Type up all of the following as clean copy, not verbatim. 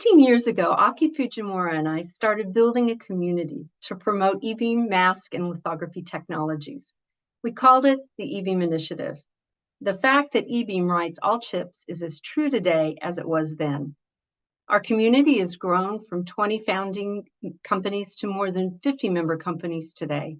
15 years ago, Aki Fujimura and I started building a community to promote eBeam mask and lithography technologies. We called it the eBeam Initiative. The fact that eBeam writes all chips is as true today as it was then. Our community has grown from 20 founding companies to more than 50 member companies today.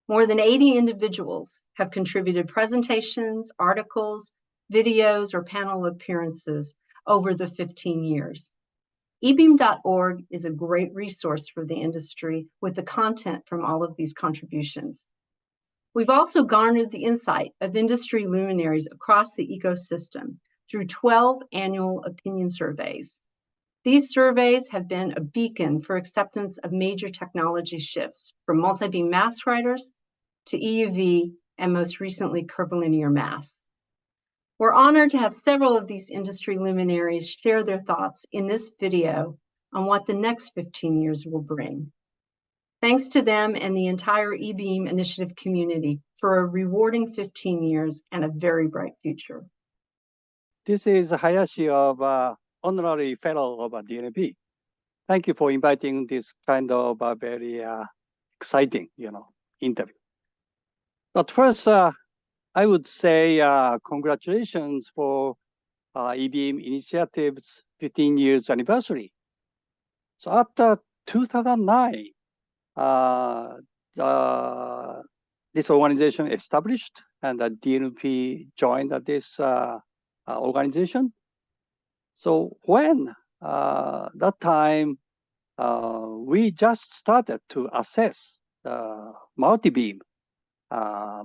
More than 80 individuals have contributed presentations, articles, videos, or panel appearances over the 15 years. eBeam.org is a great resource for the industry with the content from all of these contributions. We've also garnered the insight of industry luminaries across the ecosystem through 12 annual opinion surveys. These surveys have been a beacon for acceptance of major technology shifts from multibeam mask writers to EUV and most recently curvilinear masks. We're honored to have several of these industry luminaries share their thoughts in this video on what the next 15 years will bring. Thanks to them and the entire eBeam initiative community for a rewarding 15 years and a very bright future. This is Hayashi of Honorary Fellow of DNP. Thank you for inviting this kind of very exciting, interview. But first, I would say congratulations for eBeam Initiative's 15 years anniversary. So after 2009, this organization established and the DNP joined this organization. So when that time, we just started to assess the multi-beam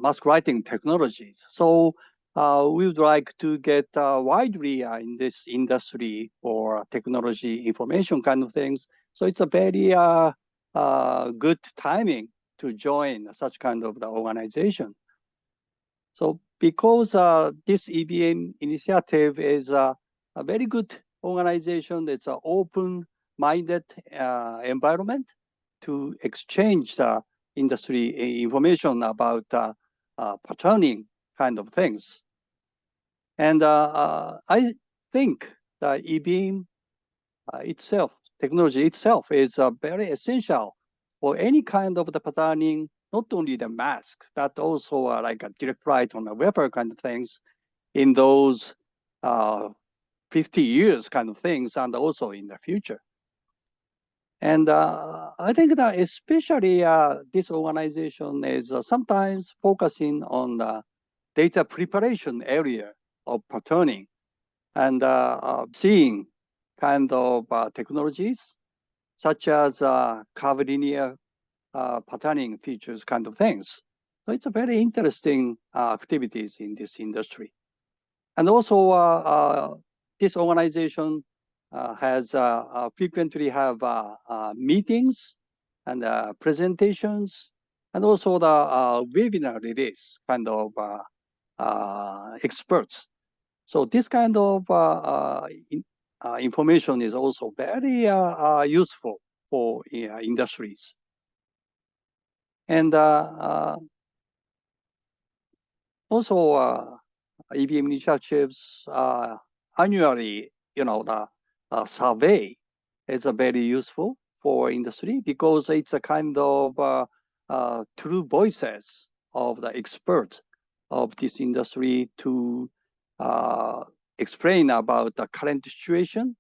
mask writing technologies. So we would like to get widely in this industry for technology information kind of things. So it's a very good timing to join such kind of the organization. So because this eBeam initiative is a very good organization, it's an open-minded environment to exchange the industry information about patterning kind of things. And I think the eBeam itself, technology itself is very essential for any kind of the patterning, not only the mask, but also like a direct write on a wafer kind of things in those 50 years kind of things and also in the future. And I think that especially this organization is sometimes focusing on the data preparation area of patterning and seeing kind of technologies such as curvilinear patterning features kind of things. So it's a very interesting activities in this industry. And also this organization has frequently have meetings and presentations, and also the webinar release kind of experts. So this kind of information is also very useful for industries. And also eBeam initiatives annually, the survey is very useful for industry because it's a kind of true voices of the experts of this industry to explain about the current situation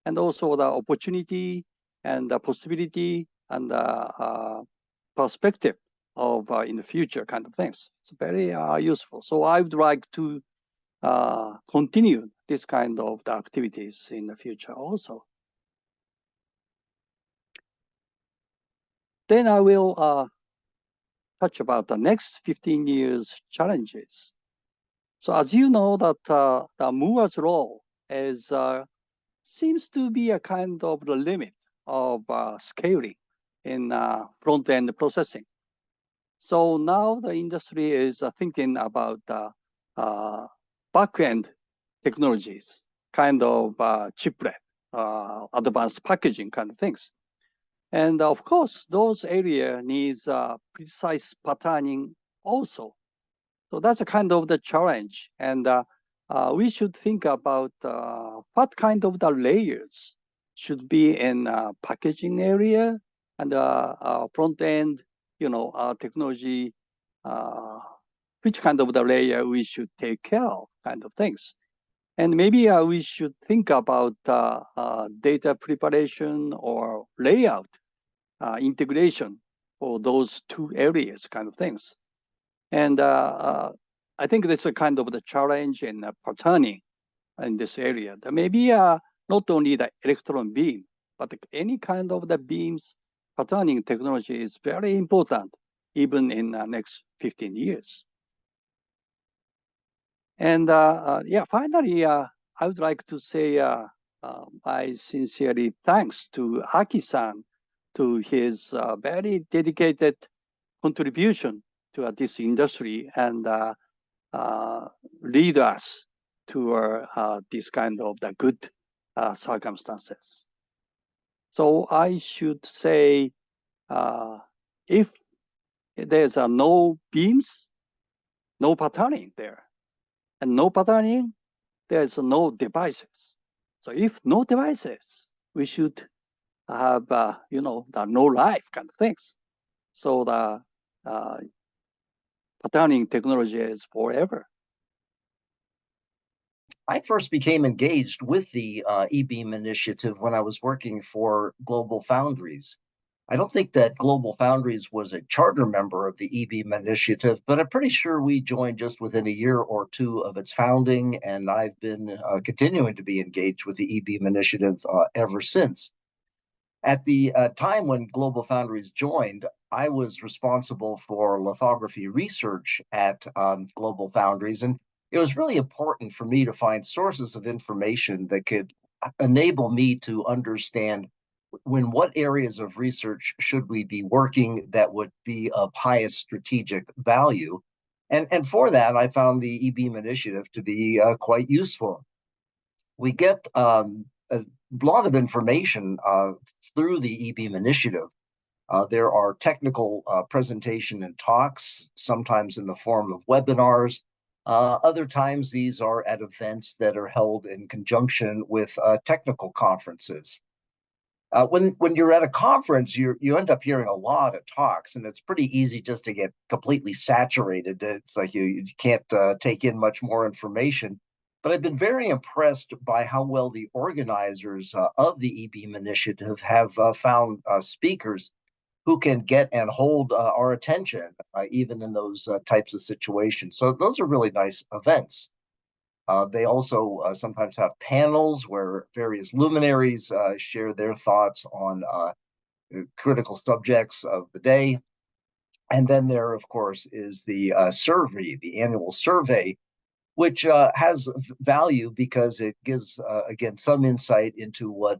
and also the opportunity and the possibility and the perspective of in the future kind of things. It's very useful. So I would like to continue this kind of the activities in the future also. Then I will touch about the next 15 years challenges. So as you know that the Moore's law is seems to be a kind of the limit of scaling in front-end processing. So now the industry is thinking about back-end technologies, kind of chiplet, advanced packaging kind of things. And of course, those areas needs precise patterning also. So that's a kind of the challenge. And we should think about what kind of the layers should be in packaging area and front end, technology, which kind of the layer we should take care of, kind of things. And maybe we should think about data preparation or layout integration for those two areas, kind of things. And I think that's a kind of the challenge in patterning in this area. There may be not only the electron beam, but any kind of the beams patterning technology is very important, even in the next 15 years. And yeah, finally, I would like to say my sincerely thanks to Aki-san to his very dedicated contribution to this industry and lead us to this kind of the good circumstances. So I should say, if there's no beams, no patterning there, and no patterning, there's no devices. So if no devices, we should have, the no life kind of things. So the patterning technology is forever. I first became engaged with the eBeam initiative when I was working for Global Foundries. I don't think that Global Foundries was a charter member of the eBeam initiative, but I'm pretty sure we joined just within a year or two of its founding, and I've been continuing to be engaged with the eBeam initiative ever since. At the time when Global Foundries joined, I was responsible for lithography research at Global Foundries, and it was really important for me to find sources of information that could enable me to understand what areas of research should we be working that would be of highest strategic value. And for that, I found the eBeam initiative to be quite useful. We get a lot of information through the eBeam initiative. There are technical presentation and talks, sometimes in the form of webinars. Other times, these are at events that are held in conjunction with technical conferences. When you're at a conference, you end up hearing a lot of talks, and it's pretty easy just to get completely saturated. It's like you can't take in much more information. But I've been very impressed by how well the organizers of the eBeam initiative have found speakers who can get and hold our attention, even in those types of situations. So those are really nice events. They also sometimes have panels where various luminaries share their thoughts on critical subjects of the day. And then there, of course, is the survey, the annual survey, which has value because it gives, again, some insight into what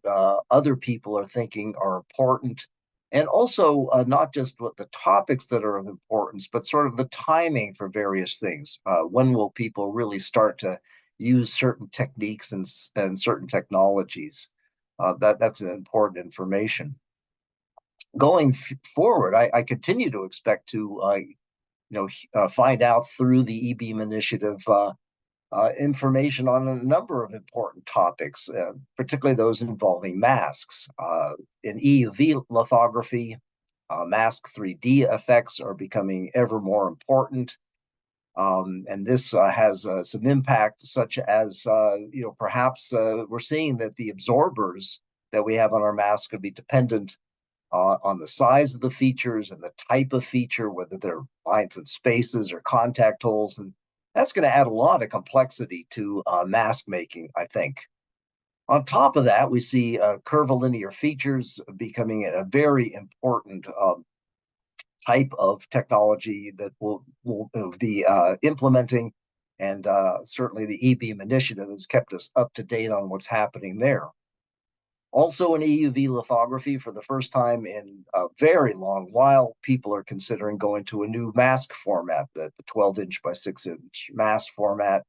other people are thinking are important. And also not just what the topics that are of importance, but sort of the timing for various things. When will people really start to use certain techniques and certain technologies? That's an important information. Going forward, I continue to expect to find out through the eBeam initiative information on a number of important topics, particularly those involving masks. In EUV lithography, mask 3D effects are becoming ever more important. And this has some impact, such as, perhaps we're seeing that the absorbers that we have on our mask could be dependent on the size of the features and the type of feature, whether they're lines and spaces or contact holes. And that's going to add a lot of complexity to mask making, I think. On top of that, we see curvilinear features becoming a very important type of technology that we'll be implementing. And certainly the eBeam initiative has kept us up to date on what's happening there. Also in EUV lithography, for the first time in a very long while, people are considering going to a new mask format, the 12-inch by 6-inch mask format.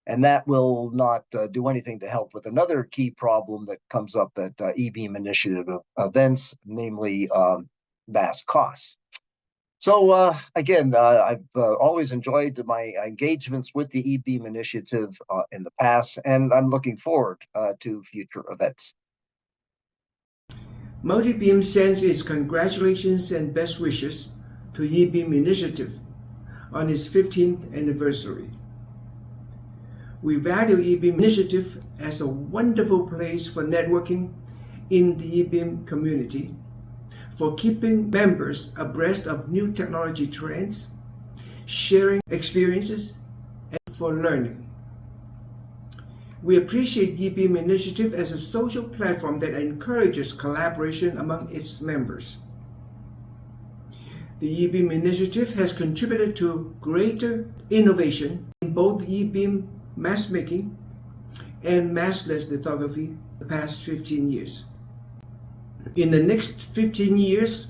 And that will not do anything to help with another key problem that comes up at eBeam initiative events, namely mask costs. So again, I've always enjoyed my engagements with the eBeam initiative in the past, and I'm looking forward to future events. Multibeam sends its congratulations and best wishes to eBeam Initiative on its 15th anniversary. We value eBeam Initiative as a wonderful place for networking in the eBeam community, for keeping members abreast of new technology trends, sharing experiences, and for learning. We appreciate eBeam Initiative as a social platform that encourages collaboration among its members. The eBeam Initiative has contributed to greater innovation in both eBeam mask making and maskless lithography the past 15 years. In the next 15 years,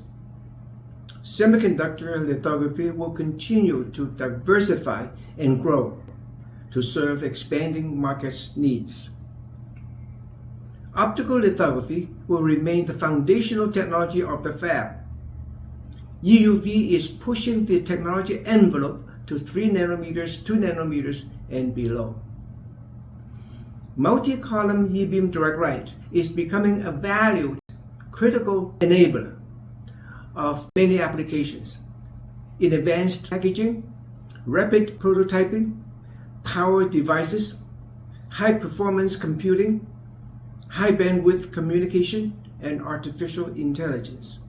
semiconductor lithography will continue to diversify and grow to serve expanding markets' needs. Optical lithography will remain the foundational technology of the fab. EUV is pushing the technology envelope to 3 nanometers, 2 nanometers, and below. Multi-column eBeam direct write is becoming a valued, critical enabler of many applications in advanced packaging, rapid prototyping, power devices, high-performance computing, high-bandwidth communication, and artificial intelligence.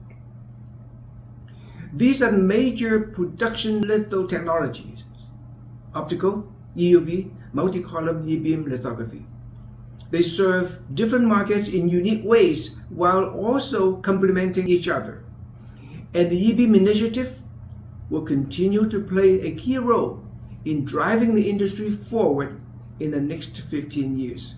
These are major production litho technologies: optical, EUV, multi-column eBeam lithography. They serve different markets in unique ways while also complementing each other. And the eBeam Initiative will continue to play a key role in driving the industry forward in the next 15 years.